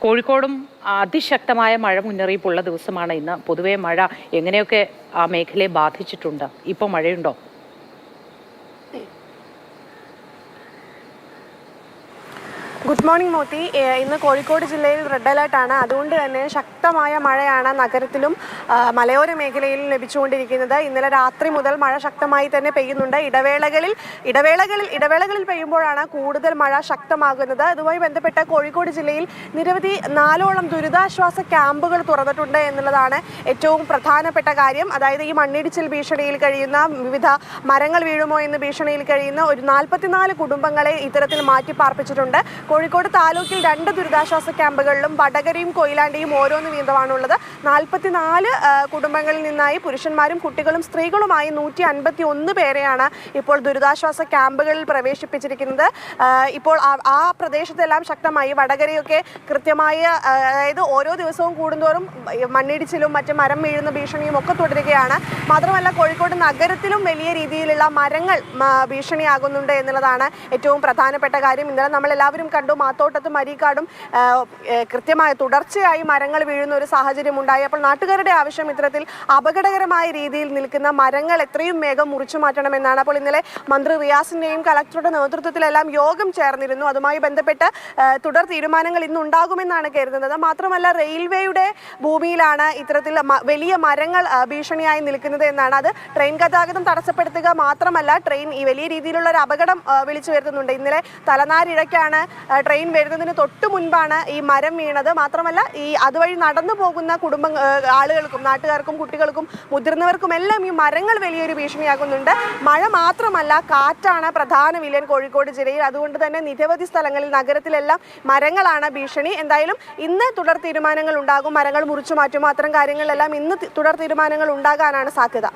കോഴിക്കോടും അതിശക്തമായ മഴ മുന്നറിയിപ്പുള്ള ദിവസമാണ് ഇന്ന്. പൊതുവെ മഴ എങ്ങനെയൊക്കെ ആ മേഖലയെ ബാധിച്ചിട്ടുണ്ട്? ഇപ്പോൾ മഴയുണ്ടോ? Good morning Mothi. ഇന്ന് കോഴിക്കോട് ജില്ലയിൽ റെഡ് അലേർട്ടാണ്. അതുകൊണ്ട് തന്നെ ശക്തമായ മഴയാണ് നഗരത്തിലും മലയോര മേഖലയിലും ലഭിച്ചുകൊണ്ടിരിക്കുന്നത്. ഇന്നലെ രാത്രി മുതൽ മഴ ശക്തമായി തന്നെ പെയ്യുന്നുണ്ട്. ഇടവേളകളിൽ പെയ്യുമ്പോഴാണ് കൂടുതൽ മഴ ശക്തമാകുന്നത്. അതുമായി ബന്ധപ്പെട്ട കോഴിക്കോട് ജില്ലയിൽ നിരവധി 4ഓളം ദുരിതാശ്വാസ ക്യാമ്പുകൾ തുറന്നിട്ടുണ്ട് എന്നുള്ളതാണ് ഏറ്റവും പ്രധാനപ്പെട്ട കാര്യം. അതായത് ഈ മണ്ണിടിച്ചിൽ ഭീഷണിയിൽ കഴിയുന്ന, വിവിധ മരങ്ങൾ വീഴുമോ എന്ന് ഭീഷണിയിൽ കഴിയുന്ന ഒരു 44 കുടുംബങ്ങളെ ഇത്തരത്തിൽ മാറ്റിപ്പാർപ്പിച്ചിട്ടുണ്ട്. കോഴിക്കോട് താലൂക്കിൽ 2 ദുരിതാശ്വാസ ക്യാമ്പുകളിലും വടകരയും കൊയിലാണ്ടിയും ഓരോന്ന് വീതമാണുള്ളത്. 44 കുടുംബങ്ങളിൽ നിന്നായി പുരുഷന്മാരും കുട്ടികളും സ്ത്രീകളുമായി 151 പേരെയാണ് ഇപ്പോൾ ദുരിതാശ്വാസ ക്യാമ്പുകളിൽ പ്രവേശിപ്പിച്ചിരിക്കുന്നത്. ഇപ്പോൾ ആ പ്രദേശത്തെല്ലാം ശക്തമായി വടകരയൊക്കെ കൃത്യമായ, അതായത് ഓരോ ദിവസവും കൂടുന്തോറും മണ്ണിടിച്ചിലും മറ്റ് മരം വീഴുന്ന ഭീഷണിയും ഒക്കെ തുടരുകയാണ്. മാത്രമല്ല കോഴിക്കോട് നഗരത്തിലും വലിയ രീതിയിലുള്ള മരങ്ങൾ ഭീഷണിയാകുന്നുണ്ട് എന്നുള്ളതാണ് ഏറ്റവും പ്രധാനപ്പെട്ട കാര്യം. ഇന്നലെ നമ്മളെല്ലാവരും കണ്ടു, മാത്തോട്ടത്തും അരീക്കാടും കൃത്യമായ തുടർച്ചയായി മരങ്ങൾ വീഴുന്ന ഒരു സാഹചര്യം ഉണ്ടായി. അപ്പോൾ നാട്ടുകാരുടെ ആവശ്യം ഇത്തരത്തിൽ അപകടകരമായ രീതിയിൽ നിൽക്കുന്ന മരങ്ങൾ എത്രയും വേഗം മുറിച്ചു മാറ്റണമെന്നാണ്. അപ്പോൾ ഇന്നലെ മന്ത്രി റിയാസിന്റെയും കളക്ടറുടെ നേതൃത്വത്തിലെല്ലാം യോഗം ചേർന്നിരുന്നു. അതുമായി ബന്ധപ്പെട്ട് തുടർ തീരുമാനങ്ങൾ ഇന്നുണ്ടാകുമെന്നാണ് കരുതുന്നത്. മാത്രമല്ല റെയിൽവേയുടെ ഭൂമിയിലാണ് ഇത്തരത്തിൽ വലിയ മരങ്ങൾ ഭീഷണിയായി നിൽക്കുന്നത് എന്നാണ്. അത് ട്രെയിൻ ഗതാഗതം തടസ്സപ്പെടുത്തുക മാത്രമല്ല, ട്രെയിൻ ഈ വലിയ രീതിയിലുള്ള ഒരു അപകടം വിളിച്ചു വരുത്തുന്നുണ്ട്. ഇന്നലെ തലനാരിഴയ്ക്കാണ് ട്രെയിൻ വരുന്നതിന് തൊട്ട് മുൻപാണ് ഈ മരം വീണത്. മാത്രമല്ല ഈ അതുവഴി നടന്നു പോകുന്ന ആളുകൾക്കും, നാട്ടുകാർക്കും, കുട്ടികൾക്കും, മുതിർന്നവർക്കും എല്ലാം ഈ മരങ്ങൾ വലിയൊരു ഭീഷണിയാകുന്നുണ്ട്. മഴ മാത്രമല്ല, കാറ്റാണ് പ്രധാന വില്ലൻ കോഴിക്കോട് ജില്ലയിൽ. അതുകൊണ്ട് തന്നെ നിരവധി സ്ഥലങ്ങളിൽ നഗരത്തിലെല്ലാം മരങ്ങളാണ് ഭീഷണി. എന്തായാലും ഇന്ന് തുടർ തീരുമാനങ്ങൾ ഉണ്ടാകും. മരങ്ങൾ മുറിച്ചു മാറ്റുമോ, അത്തരം കാര്യങ്ങളിലെല്ലാം ഇന്ന് തുടർ തീരുമാനങ്ങൾ ഉണ്ടാകാനാണ് സാധ്യത.